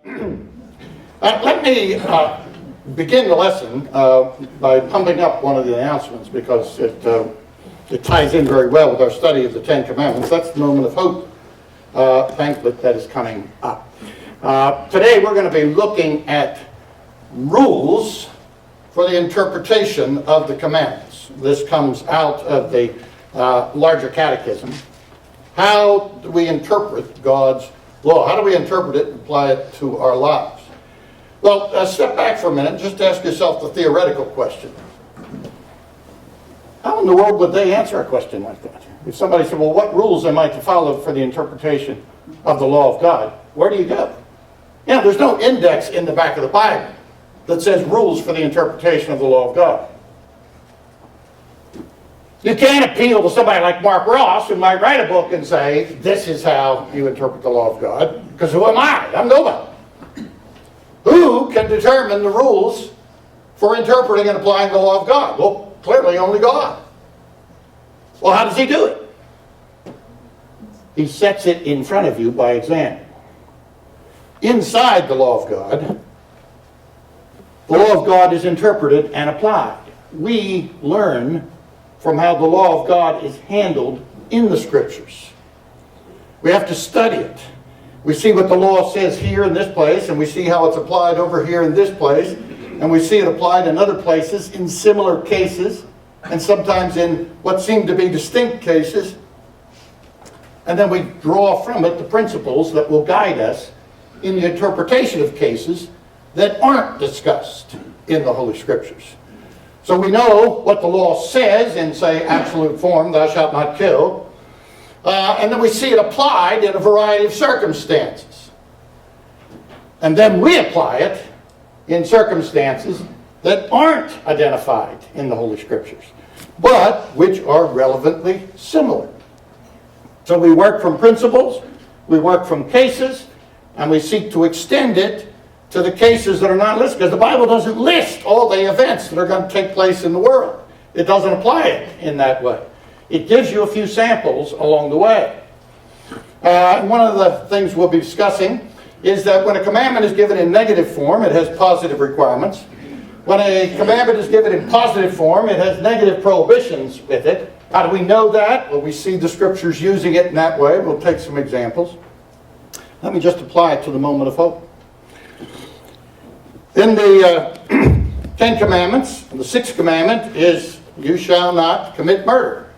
Let me begin the lesson by pumping up one of the announcements because it ties in very well with our study of the Ten Commandments. That's the Moment of Hope pamphlet that is coming up. Today we're going to be looking at rules for the interpretation of the commandments. This comes out of the larger catechism. How do we interpret God's law? How do we interpret it and apply it to our lives? Well, step back for a minute and just ask yourself the theoretical question. How in the world would they answer a question like that? If somebody said, well, what rules am I to follow for the interpretation of the law of God? Where do you go? You know, there's no index in the back of the Bible that says rules for the interpretation of the law of God. You can't appeal to somebody like Mark Ross who might write a book and say, this is how you interpret the law of God, because who am I? I'm nobody. Who can determine the rules for interpreting and applying the law of God? Well, clearly only God. Well, how does he do it? He sets it in front of you by example. Inside the law of God, the law of God is interpreted and applied. We learn from how the law of God is handled in the Scriptures. We have to study it. We see what the law says here in this place, and we see how it's applied over here in this place, and we see it applied in other places in similar cases, and sometimes in what seem to be distinct cases. And then we draw from it the principles that will guide us in the interpretation of cases that aren't discussed in the Holy Scriptures. So we know what the law says in, say, absolute form, thou shalt not kill. And then we see it applied in a variety of circumstances. And then we apply it in circumstances that aren't identified in the Holy Scriptures, but which are relevantly similar. So we work from principles, we work from cases, and we seek to extend it to the cases that are not listed, because the Bible doesn't list all the events that are going to take place in the world. It doesn't apply it in that way. It gives you a few samples along the way. One of the things we'll be discussing is that when a commandment is given in negative form, it has positive requirements. When a commandment is given in positive form, it has negative prohibitions with it. How do we know that? Well, we see the Scriptures using it in that way. We'll take some examples. Let me just apply it to the moment of hope. In the Ten Commandments, the sixth commandment is, you shall not commit murder.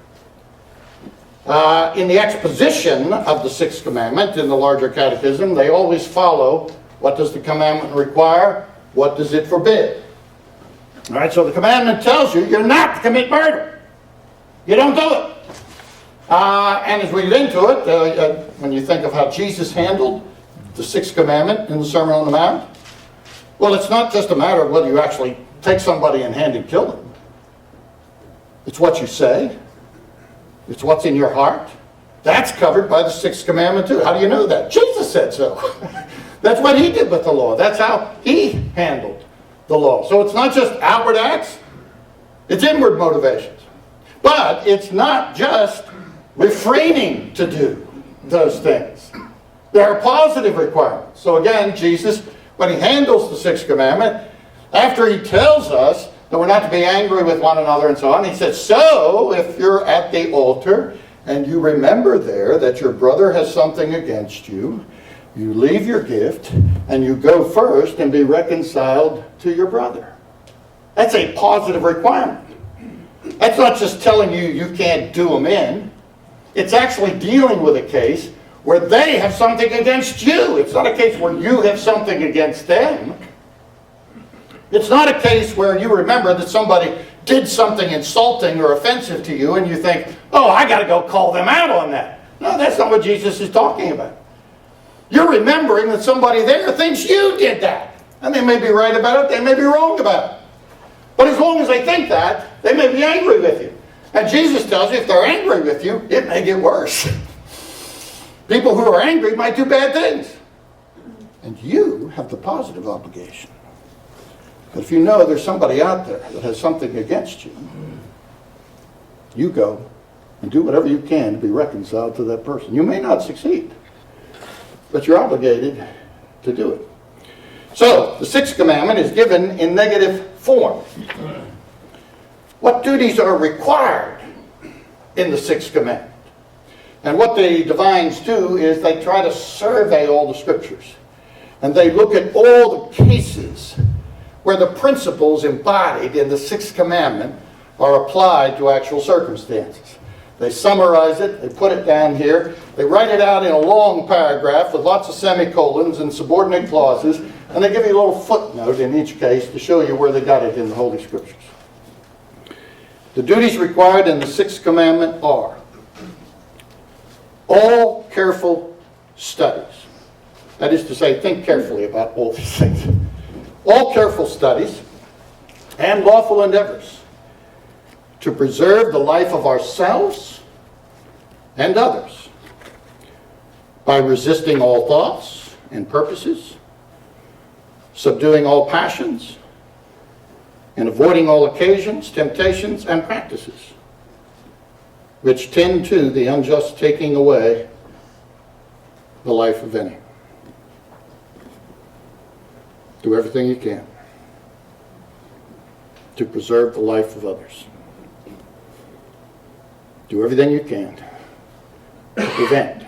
In the exposition of the sixth commandment in the larger catechism, they always follow, what does the commandment require? What does it forbid? All right, so the commandment tells you, you're not to commit murder. You don't do it. And as we get into it, when you think of how Jesus handled the sixth commandment in the Sermon on the Mount, well, it's not just a matter of whether you actually take somebody in hand and kill them. It's what you say. It's what's in your heart. That's covered by the sixth commandment too. How do you know that? Jesus said so. That's what he did with the law. That's how he handled the law. So it's not just outward acts. It's inward motivations. But it's not just refraining to do those things. There are positive requirements. So again, Jesus, when he handles the sixth commandment, after he tells us that we're not to be angry with one another and so on, he says, so if you're at the altar and you remember there that your brother has something against you, you leave your gift and you go first and be reconciled to your brother. That's a positive requirement. That's not just telling you you can't do them in. It's actually dealing with a case where they have something against you. It's not a case where you have something against them. It's not a case where you remember that somebody did something insulting or offensive to you and you think, oh, I got to go call them out on that. No, that's not what Jesus is talking about. You're remembering that somebody there thinks you did that. And they may be right about it, they may be wrong about it. But as long as they think that, they may be angry with you. And Jesus tells you if they're angry with you, it may get worse. People who are angry might do bad things. And you have the positive obligation. But if you know there's somebody out there that has something against you, you go and do whatever you can to be reconciled to that person. You may not succeed, but you're obligated to do it. So, the sixth commandment is given in negative form. What duties are required in the sixth commandment? And what the divines do is they try to survey all the scriptures. And they look at all the cases where the principles embodied in the sixth commandment are applied to actual circumstances. They summarize it, they put it down here, they write it out in a long paragraph with lots of semicolons and subordinate clauses, and they give you a little footnote in each case to show you where they got it in the Holy Scriptures. The duties required in the sixth commandment are all careful studies. That is to say, think carefully about all these things. All careful studies and lawful endeavors to preserve the life of ourselves and others by resisting all thoughts and purposes, subduing all passions, and avoiding all occasions, temptations, and practices which tend to the unjust taking away the life of any. Do everything you can to preserve the life of others. Do everything you can to prevent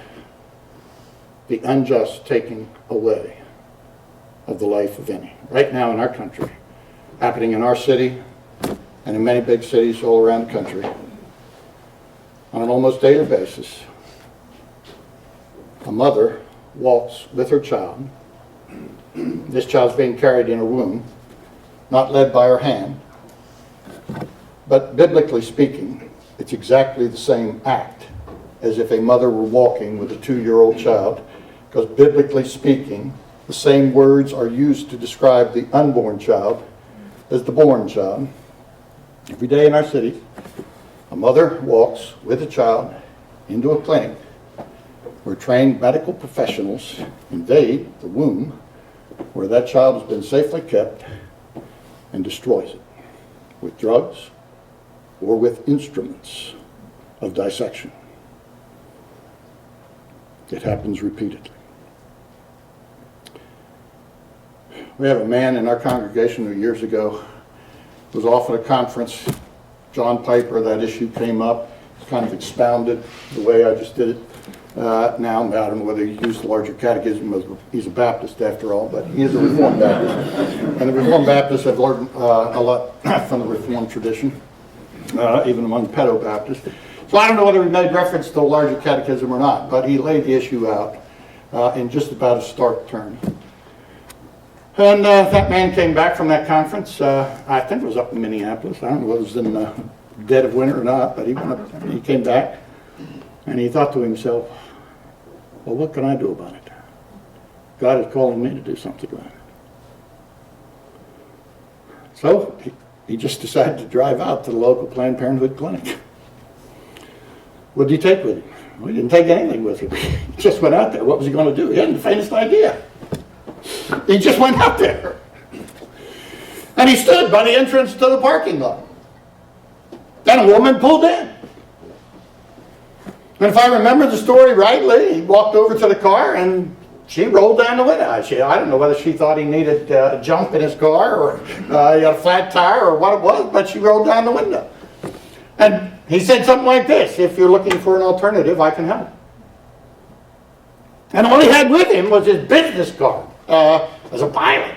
the unjust taking away of the life of any. Right now in our country, happening in our city and in many big cities all around the country, on an almost daily basis, a mother walks with her child. This child's being carried in her womb, not led by her hand, but biblically speaking, it's exactly the same act as if a mother were walking with a 2-year-old child, because biblically speaking, the same words are used to describe the unborn child as the born child. Every day in our city, a mother walks with a child into a clinic where trained medical professionals invade the womb where that child has been safely kept and destroys it with drugs or with instruments of dissection. It happens repeatedly. We have a man in our congregation who years ago was off at a conference. John Piper, that issue came up. It's kind of expounded the way I just did it. Now, I don't know whether he used the larger catechism. He's a Baptist after all, but he is a Reformed Baptist. And the Reformed Baptists have learned a lot from the Reformed tradition, even among pedo-Baptists. So I don't know whether he made reference to the larger catechism or not, but he laid the issue out in just about a stark term. And that man came back from that conference. I think it was up in Minneapolis. I don't know whether it was in the dead of winter or not, but he went up and he came back and he thought to himself, well, what can I do about it? God is calling me to do something about it. So he just decided to drive out to the local Planned Parenthood clinic. What did he take with him? Well, he didn't take anything with him. He just went out there. What was he going to do? He hadn't the faintest idea. He just went out there. And he stood by the entrance to the parking lot. Then a woman pulled in. And if I remember the story rightly, he walked over to the car and she rolled down the window. I don't know whether she thought he needed a jump in his car or he had a flat tire or what it was, but she rolled down the window. And he said something like this: if you're looking for an alternative, I can help. And all he had with him was his business card as a pilot.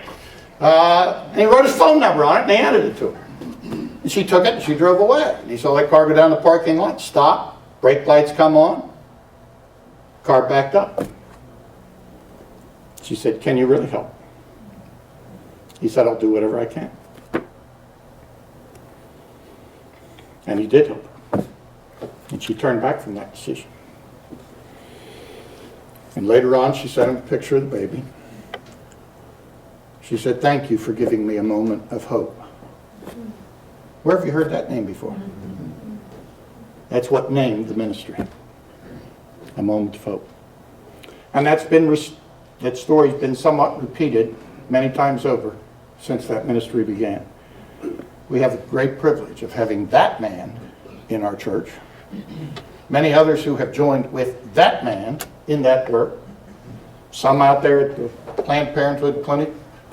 And he wrote his phone number on it and he handed it to her. And she took it and she drove away. And he saw that car go down the parking lot, stop, brake lights come on, car backed up. She said, "Can you really help?" He said, "I'll do whatever I can." And he did help her. And she turned back from that decision. And later on, she sent him a picture of the baby. She said, "Thank you for giving me a moment of hope." Where have you heard that name before? That's what named the ministry. A moment of hope. And that story's been somewhat repeated many times over since that ministry began. We have the great privilege of having that man in our church. Many others who have joined with that man in that work. Some out there at the Planned Parenthood clinic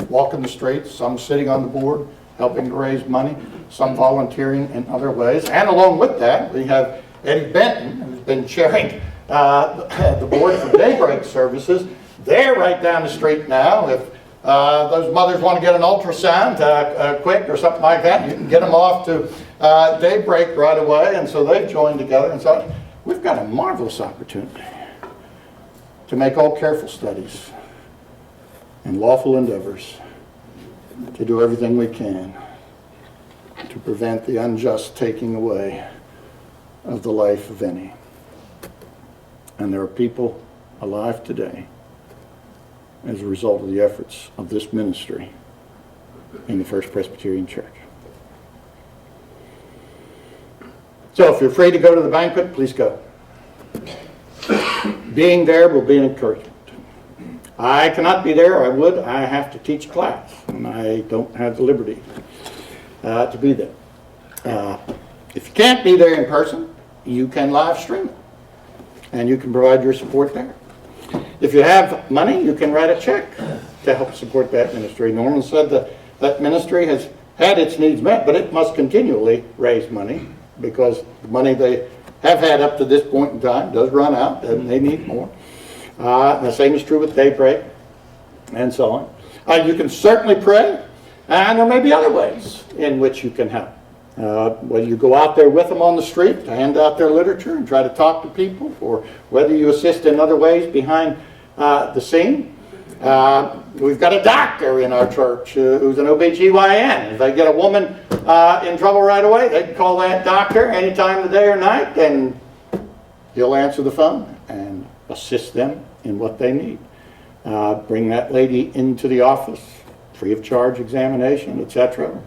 walking the streets, some sitting on the board, helping to raise money, some volunteering in other ways. And along with that, we have Eddie Benton, who's been chairing the board for Daybreak services. They're right down the street now. If those mothers want to get an ultrasound quick or something like that, you can get them off to Daybreak right away. And so they've joined together. And so we've got a marvelous opportunity to make all careful studies and lawful endeavors to do everything we can to prevent the unjust taking away of the life of any. And there are people alive today as a result of the efforts of this ministry in the First Presbyterian Church. So if you're free to go to the banquet, please go. Being there will be an encouragement. I cannot be there. I have to teach class, and I don't have the liberty to be there. If you can't be there in person, you can live stream it, and you can provide your support there. If you have money, you can write a check to help support that ministry. Norman said that ministry has had its needs met, but it must continually raise money because the money they have had up to this point in time does run out, and they need more. The same is true with Daybreak, and so on. You can certainly pray, and there may be other ways in which you can help. Whether you go out there with them on the street to hand out their literature and try to talk to people, or whether you assist in other ways behind the scene. We've got a doctor in our church who's an OBGYN. If they get a woman in trouble right away, they can call that doctor any time of the day or night, and he'll answer the phone and assist them in what they need. Bring that lady into the office, free of charge examination, etc.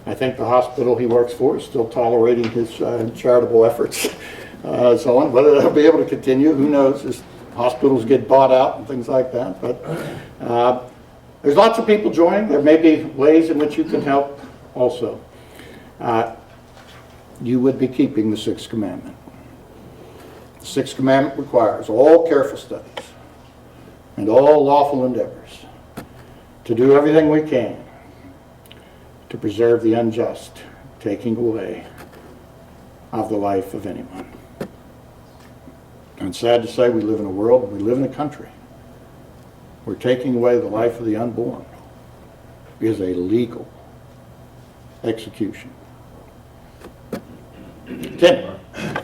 I think the hospital he works for is still tolerating his charitable efforts, so on. Whether they'll be able to continue, who knows, as hospitals get bought out and things like that. But there's lots of people joining. There may be ways in which you can help also. You would be keeping the Sixth Commandment. The Sixth Commandment requires all careful studies and all lawful endeavors to do everything we can to preserve the unjust taking away of the life of anyone. And sad to say, we live in a world, we live in a country where taking away the life of the unborn is a legal execution. Tim?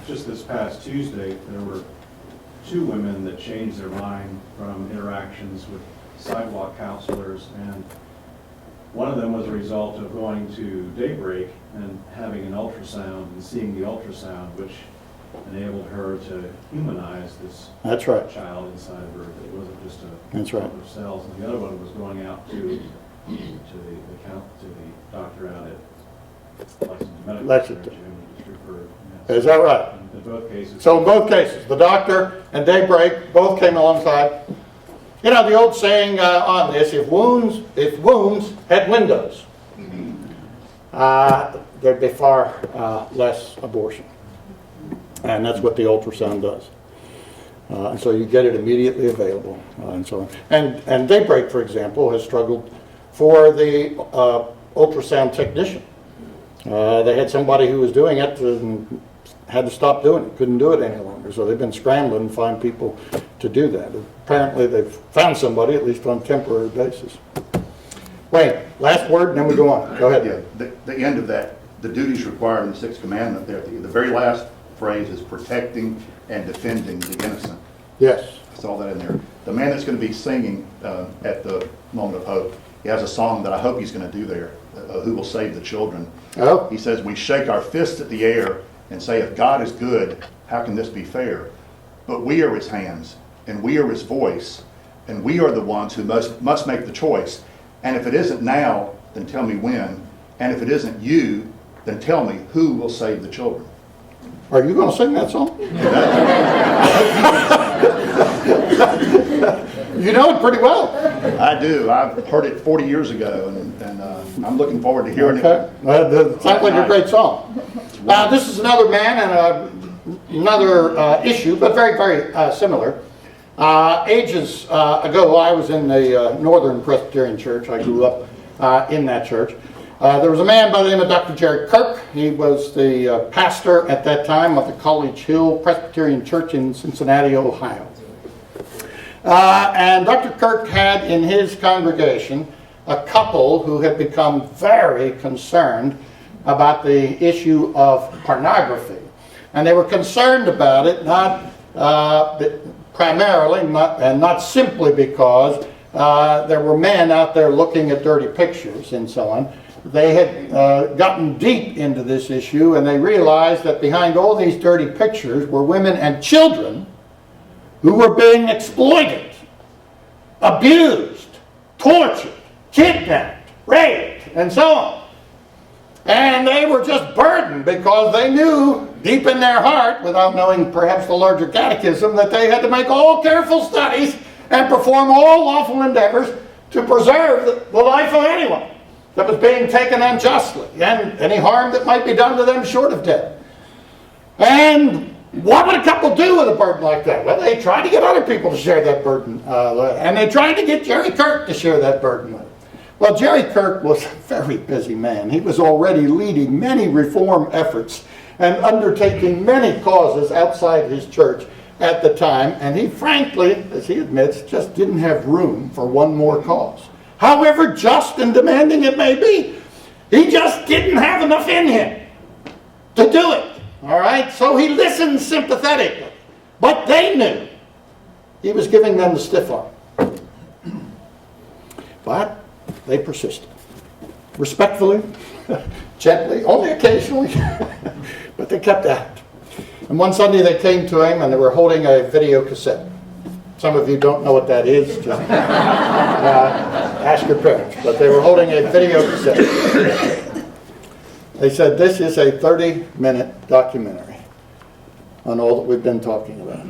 Just this past Tuesday, there were 2 women that changed their mind from interactions with sidewalk counselors, and one of them was a result of going to Daybreak and having an ultrasound and seeing the ultrasound, which enabled her to humanize this That's right. child inside of her. It wasn't just a That's right. couple of cells. And the other one was going out to the doctor out at Lexington. Referred, Is that right? in both cases. So in both cases, the doctor and Daybreak both came alongside. You know, the old saying on this, if wounds had windows, there'd be far less abortion. And that's what the ultrasound does. And so you get it immediately available, and so on. And Daybreak, for example, has struggled for the ultrasound technician. They had somebody who was doing it and had to stop doing it, couldn't do it any longer. So they've been scrambling to find people to do that. Apparently they've found somebody, at least on a temporary basis. Wayne, last word, and then we go on. Go ahead. Yeah, the end of that, the duties required in the Sixth Commandment there, the very last phrase is protecting and defending the innocent. Yes. I saw that in there. The man that's going to be singing at the Moment of Hope, he has a song that I hope he's going to do there, Who Will Save the Children. Oh. He says, we shake our fists at the air and say, if God is good, how can this be fair? But we are his hands, and we are his voice, and we are the ones who must make the choice. And if it isn't now, then tell me when. And if it isn't you, then tell me who will save the children. Are you going to sing that song? You know it pretty well. I do. I've heard it 40 years ago, and I'm looking forward to hearing Okay. it. Sounds like a great song. This is another man and another issue, but very, very similar. Ages ago, I was in the Northern Presbyterian Church. I grew up in that church. There was a man by the name of Dr. Jerry Kirk. He was the pastor at that time of the College Hill Presbyterian Church in Cincinnati, Ohio. And Dr. Kirk had in his congregation a couple who had become very concerned about the issue of pornography. And they were concerned about it not primarily, not simply because there were men out there looking at dirty pictures and so on. They had gotten deep into this issue, and they realized that behind all these dirty pictures were women and children who were being exploited, abused, tortured, kidnapped, raped, and so on. And they were just burdened because they knew deep in their heart, without knowing perhaps the larger catechism, that they had to make all careful studies and perform all lawful endeavors to preserve the life of anyone that was being taken unjustly, and any harm that might be done to them short of death. And what would a couple do with a burden like that? Well, they tried to get other people to share that burden, and they tried to get Jerry Kirk to share that burden with them. Well, Jerry Kirk was a very busy man. He was already leading many reform efforts and undertaking many causes outside his church at the time, and he frankly, as he admits, just didn't have room for one more cause. However just and demanding it may be, he just didn't have enough in him to do it. All right? So he listened sympathetically. But they knew he was giving them the stiff arm. But they persisted. Respectfully, gently, only occasionally, but they kept at it. And one Sunday they came to him and they were holding a video cassette. Some of you don't know what that is. Just ask your parents. But they were holding a video cassette. They said, this is a 30-minute documentary on all that we've been talking about.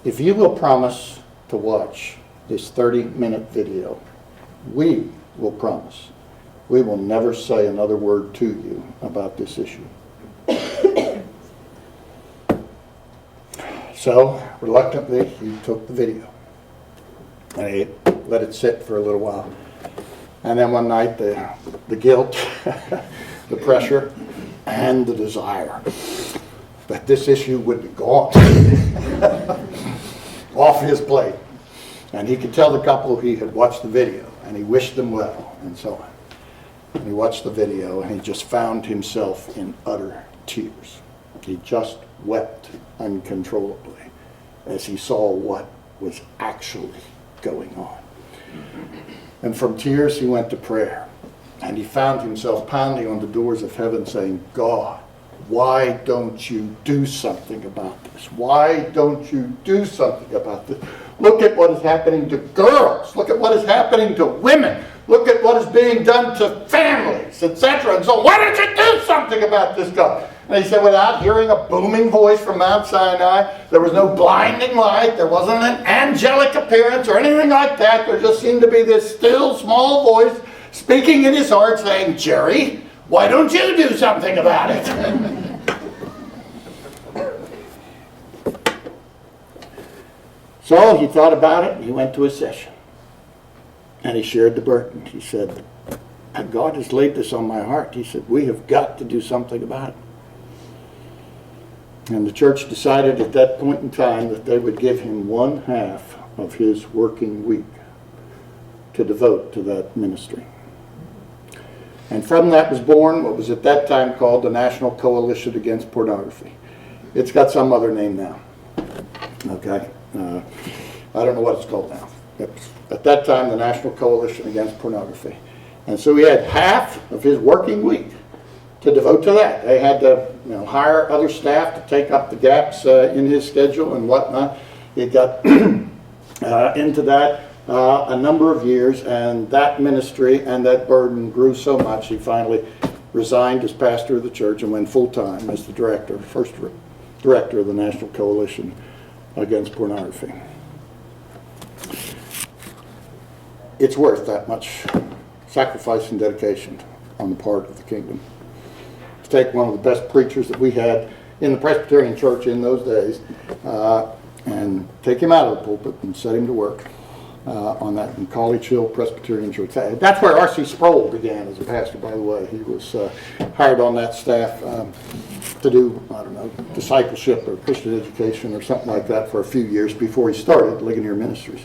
If you will promise to watch this 30-minute video, we will promise we will never say another word to you about this issue. So, reluctantly, he took the video. And he let it sit for a little while. And then one night, the guilt, the pressure, and the desire that this issue would be gone off his plate. And he could tell the couple he had watched the video, and he wished them well, and so on. And he watched the video, and he just found himself in utter tears. He just wept uncontrollably as he saw what was actually going on. And from tears he went to prayer, and he found himself pounding on the doors of heaven saying, God, why don't you do something about this? Why don't you do something about this? Look at what is happening to girls. Look at what is happening to women. Look at what is being done to families, etc. And so why don't you do something about this, God? And he said, without hearing a booming voice from Mount Sinai, there was no blinding light, there wasn't an angelic appearance or anything like that. There just seemed to be this still, small voice speaking in his heart saying, Jerry, why don't you do something about it? So he thought about it, and he went to a session. And he shared the burden. He said, God has laid this on my heart. He said, we have got to do something about it. And the church decided at that point in time that they would give him 1/2 of his working week to devote to that ministry. And from that was born what was at that time called the National Coalition Against Pornography. It's got some other name now. Okay? I don't know what it's called now. It's, at that time, the National Coalition Against Pornography. And so he had 1/2 of his working week to devote to that. They had to hire other staff to take up the gaps in his schedule and whatnot. He got into that a number of years, and that ministry and that burden grew so much he finally resigned as pastor of the church and went full-time as the director, first director of the National Coalition Against Pornography. It's worth that much sacrifice and dedication on the part of the kingdom. Take one of the best preachers that we had in the Presbyterian church in those days, and take him out of the pulpit and set him to work on that in College Hill Presbyterian Church. That's where R.C. Sproul began as a pastor, by the way. He was hired on that staff to do, I don't know, discipleship or Christian education or something like that for a few years before he started Ligonier Ministries.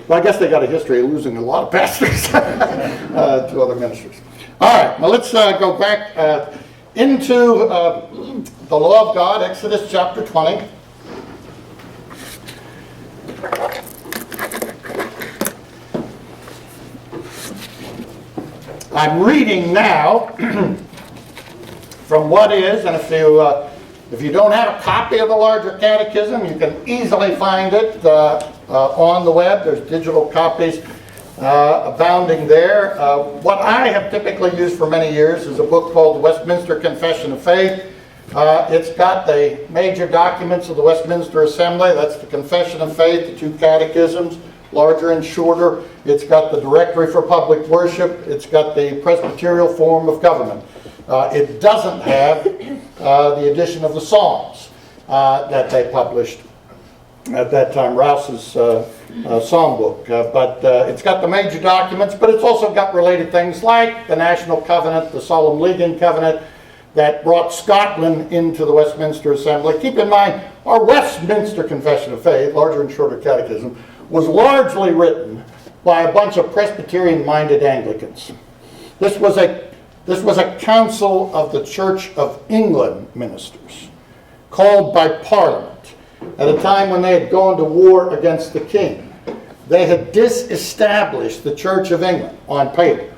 Well, I guess they got a history of losing a lot of pastors to other ministries. All right, now let's go back into the law of God, Exodus chapter 20. I'm reading now from what is, and if you don't have a copy of the larger catechism, you can easily find it on the web. There's digital copies abounding there. What I have typically used for many years is a book called the Westminster Confession of Faith. It's got the major documents of the Westminster Assembly. That's the Confession of Faith, the two catechisms, larger and shorter. It's got the Directory for Public Worship. It's got the Presbyterian form of government. It doesn't have the edition of the Psalms that they published at that time, Rouse's Psalm book. But it's got the major documents, but it's also got related things like the National Covenant, the Solemn League Covenant, that brought Scotland into the Westminster Assembly. Keep in mind, our Westminster Confession of Faith, larger and shorter catechism, was largely written by a bunch of Presbyterian-minded Anglicans. This was a council of the Church of England ministers, called by Parliament, at a time when they had gone to war against the king. They had disestablished the Church of England on paper.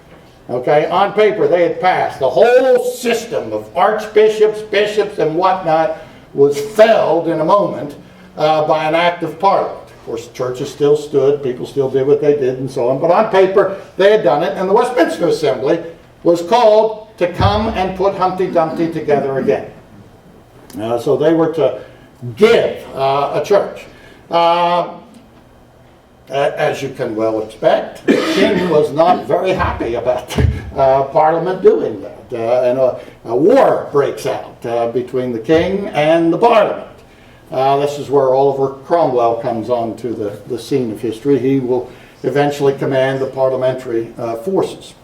Okay, on paper they had passed. The whole system of archbishops, bishops, and whatnot was felled in a moment by an act of Parliament. Of course, churches still stood, people still did what they did, and so on. But on paper, they had done it, and the Westminster Assembly was called to come and put Humpty Dumpty together again. So they were to give a church. As you can well expect, the king was not very happy about Parliament doing that. And a war breaks out between the king and the Parliament. This is where Oliver Cromwell comes onto the scene of history. He will eventually command the parliamentary forces.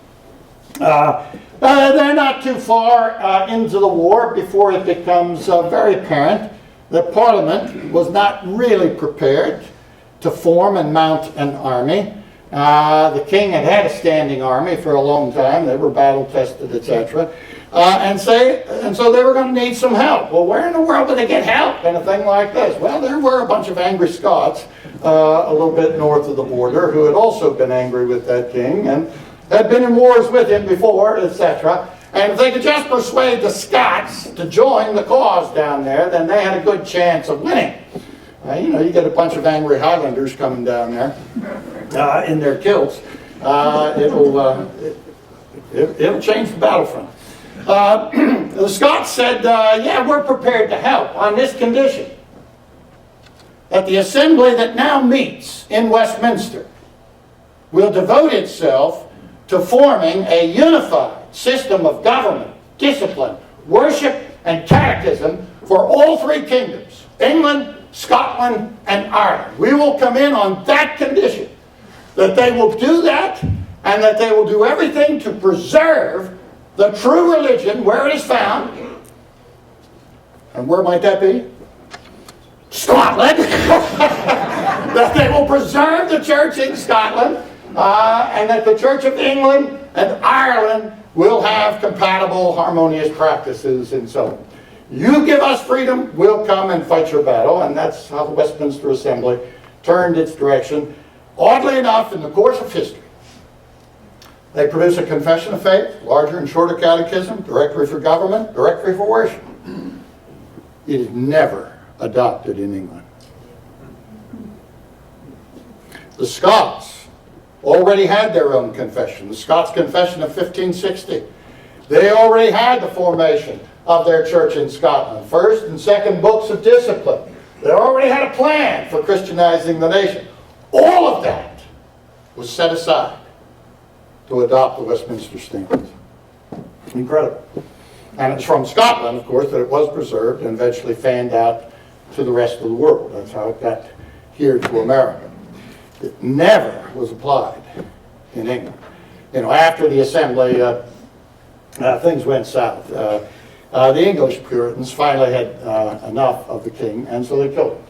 They're not too far into the war before it becomes very apparent that Parliament was not really prepared to form and mount an army. The king had had a standing army for a long time. They were battle-tested, etc. And so they were going to need some help. Well, where in the world would they get help in a thing like this? Well, there were a bunch of angry Scots a little bit north of the border who had also been angry with that king and had been in wars with him before, etc. And if they could just persuade the Scots to join the cause down there, then they had a good chance of winning. You get a bunch of angry Highlanders coming down there in their kilts. It'll change the battlefront. The Scots said, yeah, we're prepared to help on this condition, that the assembly that now meets in Westminster will devote itself to forming a unified system of government, discipline, worship, and catechism for all three kingdoms, England, Scotland, and Ireland. We will come in on that condition, that they will do that, and that they will do everything to preserve the true religion where it is found. And where might that be? Scotland. That they will preserve the church in Scotland, and that the Church of England and Ireland will have compatible, harmonious practices and so on. You give us freedom, we'll come and fight your battle. And that's how the Westminster Assembly turned its direction. Oddly enough, in the course of history, they produce a confession of faith, larger and shorter catechism, directory for government, directory for worship. It is never adopted in England. The Scots already had their own confession, the Scots Confession of 1560. They already had the formation of their church in Scotland, first and second books of discipline. They already had a plan for Christianizing the nation. All of that was set aside to adopt the Westminster Standards. Incredible. And it's from Scotland, of course, that it was preserved and eventually fanned out to the rest of the world. That's how it got here to America. It never was applied in England. After the assembly, things went south. The English Puritans finally had enough of the king, and so they killed him.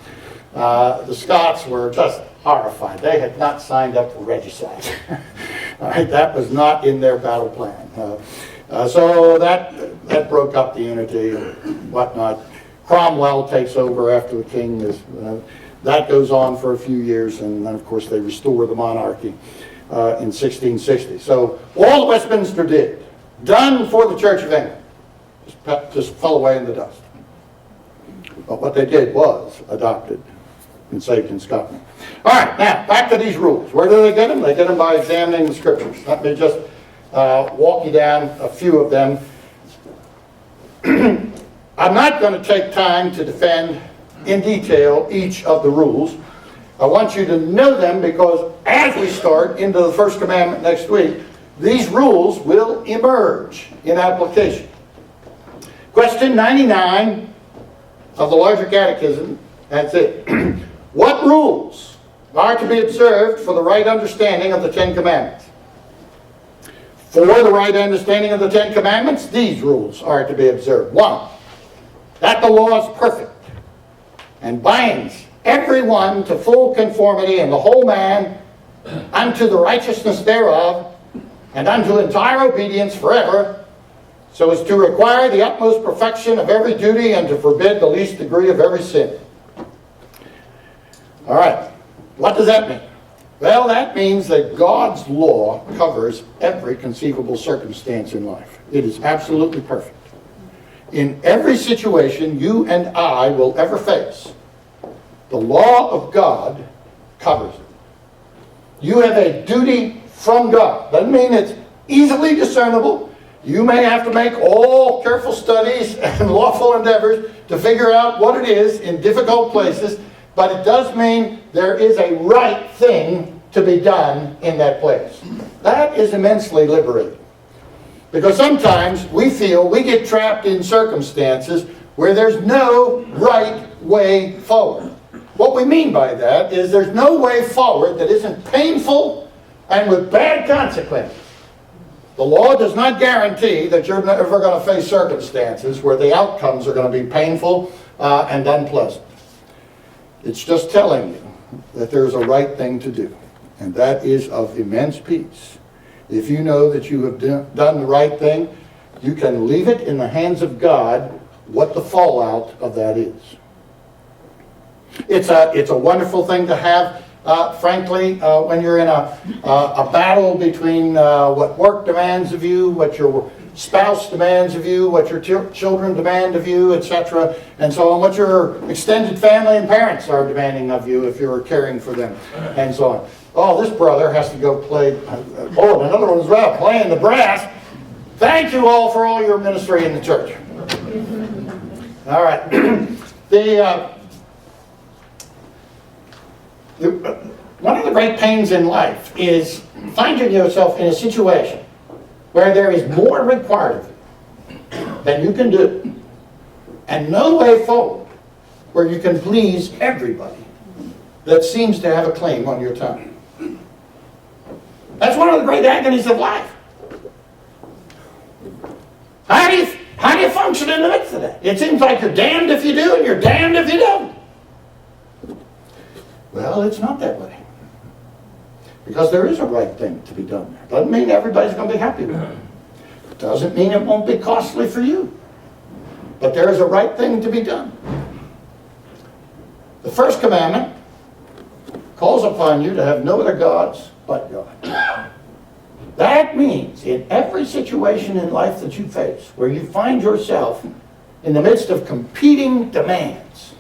The Scots were just horrified. They had not signed up for regicide. All right, that was not in their battle plan. So that broke up the unity and whatnot. Cromwell takes over after the king. That goes on for a few years, and then, of course, they restore the monarchy in 1660. So all that Westminster did, done for the Church of England, just fell away in the dust. But what they did was adopted and saved in Scotland. All right, now, back to these rules. Where do they get them? They get them by examining the Scriptures. Let me just walk you down a few of them. I'm not going to take time to defend in detail each of the rules. I want you to know them because as we start into the first commandment next week, these rules will emerge in application. Question 99 of the larger catechism, that's it. What rules are to be observed for the right understanding of the Ten Commandments? For the right understanding of the Ten Commandments, these rules are to be observed. 1, that the law is perfect and binds everyone to full conformity in the whole man unto the righteousness thereof and unto entire obedience forever, so as to require the utmost perfection of every duty and to forbid the least degree of every sin. All right, what does that mean? Well, that means that God's law covers every conceivable circumstance in life. It is absolutely perfect. In every situation you and I will ever face, the law of God covers it. You have a duty from God. Doesn't mean it's easily discernible. You may have to make all careful studies and lawful endeavors to figure out what it is in difficult places, but it does mean there is a right thing to be done in that place. That is immensely liberating. Because sometimes we feel we get trapped in circumstances where there's no right way forward. What we mean by that is there's no way forward that isn't painful and with bad consequences. The law does not guarantee that you're never going to face circumstances where the outcomes are going to be painful and unpleasant. It's just telling you that there's a right thing to do, and that is of immense peace. If you know that you have done the right thing, you can leave it in the hands of God what the fallout of that is. It's a wonderful thing to have, frankly, when you're in a battle between what work demands of you, what your spouse demands of you, what your children demand of you, etc., and so on, what your extended family and parents are demanding of you if you're caring for them, and so on. Oh, this brother has to go play, and another one as well, playing the brass. Thank you all for all your ministry in the church. All right. One of the great pains in life is finding yourself in a situation where there is more required of you than you can do, and no way forward where you can please everybody that seems to have a claim on your time. That's one of the great agonies of life. How do you function in the midst of that? It seems like you're damned if you do and you're damned if you don't. Well, it's not that way. Because there is a right thing to be done there. Doesn't mean everybody's going to be happy with it. Doesn't mean it won't be costly for you. But there is a right thing to be done. The first commandment calls upon you to have no other gods but God. That means in every situation in life that you face, where you find yourself in the midst of competing demands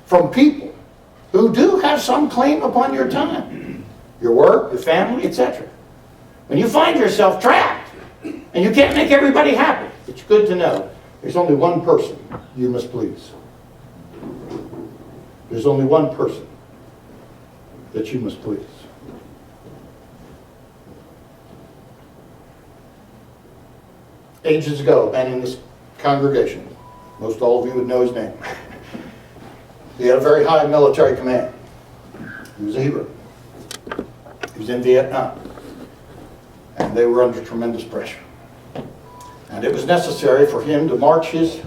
from people who do have some claim upon your time, your work, your family, etc. When you find yourself trapped and you can't make everybody happy, it's good to know there's only one person you must please. There's only one person that you must please. Ages ago, a man in this congregation, most all of you would know his name, He had a very high military command. He was a hero. He was in Vietnam. And they were under tremendous pressure. And it was necessary for him to march his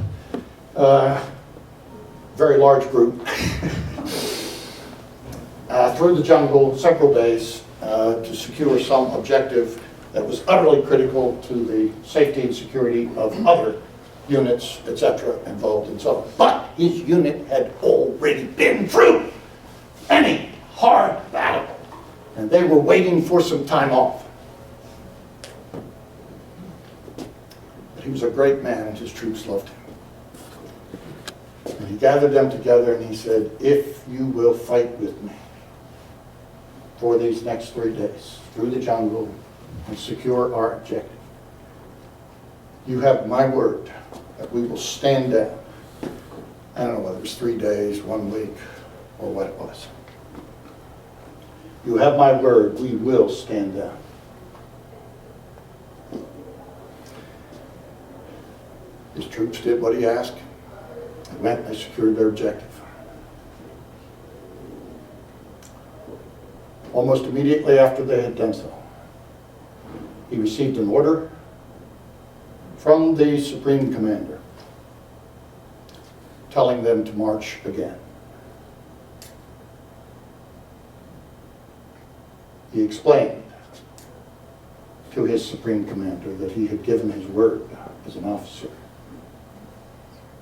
very large group through the jungle several days to secure some objective that was utterly critical to the safety and security of other units, etc., involved in so. But his unit had already been through any hard battle, and they were waiting for some time off. But he was a great man, and his troops loved him. And he gathered them together and he said, if you will fight with me for these next 3 days through the jungle and secure our objective, you have my word that we will stand down. I don't know whether it was 3 days, 1 week, or what it was. You have my word, we will stand down. His troops did what he asked. They went, they secured their objective. Almost immediately after they had done so, he received an order from the Supreme Commander telling them to march again. He explained to his Supreme Commander that he had given his word as an officer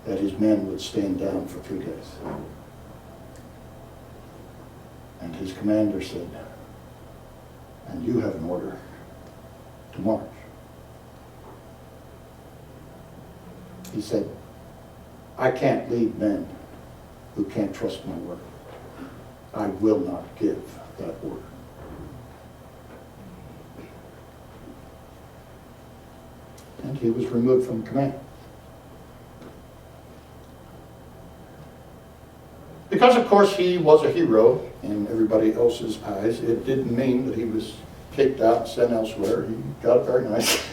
that his men would stand down for 3 days. And his commander said, and you have an order to march. He said, I can't lead men who can't trust my word. I will not give that order. And he was removed from command. Because, of course, he was a hero in everybody else's eyes, it didn't mean that he was kicked out and sent elsewhere. He got a very nice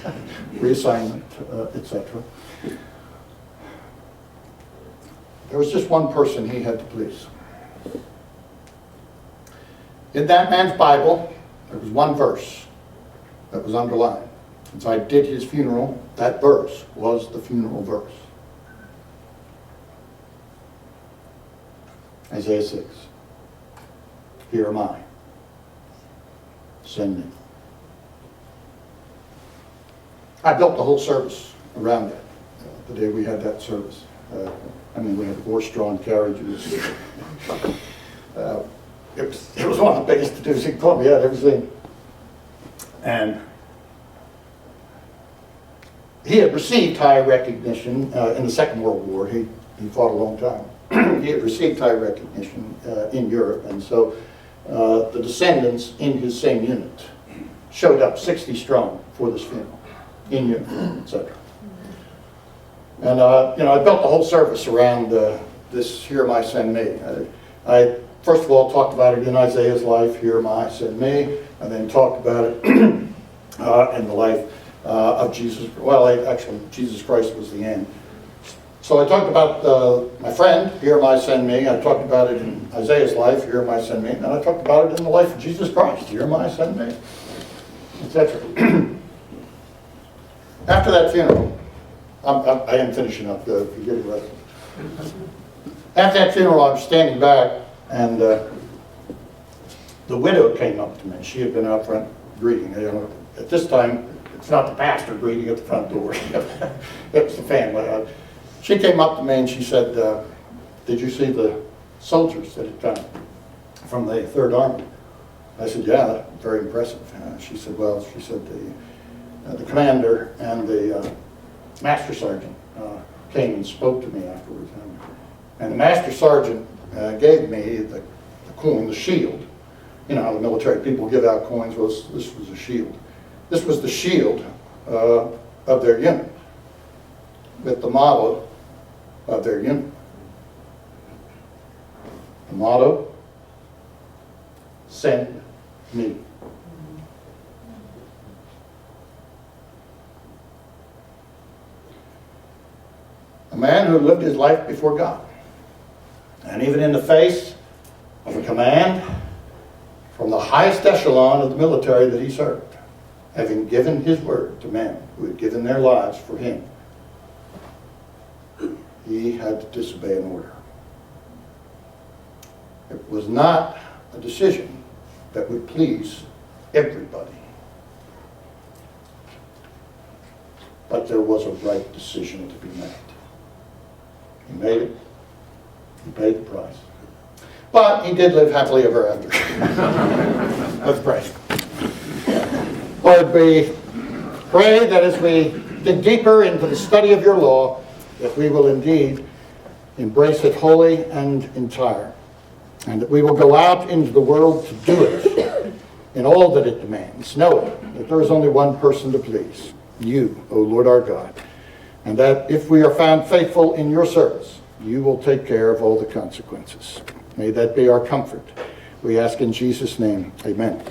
reassignment, etc. There was just one person he had to please. In that man's Bible, there was one verse that was underlined. Since I did his funeral, that verse was the funeral verse. Isaiah 6. Here am I. Send me. I built the whole service around that. The day we had that service. We had horse-drawn carriages. It was one of the biggest to-dos in Columbia I'd ever seen. And he had received high recognition in the Second World War. He fought a long time. He had received high recognition in Europe, and so the descendants in his same unit showed up 60 strong for this funeral, in uniform, etc. And I built the whole service around this "Here am I, send me." I first of all talked about it in Isaiah's life, "Here am I, send me," and then talked about it in the life of Jesus. Well, actually, Jesus Christ was the end. So I talked about my friend, "Here am I, send me." I talked about it in Isaiah's life, "Here am I, send me." And I talked about it in the life of Jesus Christ, "Here am I, send me," etc. After that funeral, I am finishing up, if you're getting ready. After that funeral, I was standing back, and the widow came up to me. She had been out front greeting. At this time, it's not the pastor greeting at the front door. It was the family. She came up to me and she said, did you see the soldiers that had come from the Third Army? I said, yeah, very impressive. She said, the commander and the master sergeant came and spoke to me afterwards. And the master sergeant gave me the coin, the shield. You know how the military people give out coins. Well, this was a shield. This was the shield of their unit, with the motto of their unit. The motto, "Send me." A man who lived his life before God. And even in the face of a command from the highest echelon of the military that he served, having given his word to men who had given their lives for him, he had to disobey an order. It was not a decision that would please everybody. But there was a right decision to be made. He made it. He paid the price. But he did live happily ever after. Let's pray. Lord, we pray that as we dig deeper into the study of your law, that we will indeed embrace it wholly and entire, and that we will go out into the world to do it in all that it demands, knowing that there is only one person to please, you, O Lord our God, and that if we are found faithful in your service, you will take care of all the consequences. May that be our comfort. We ask in Jesus' name, amen.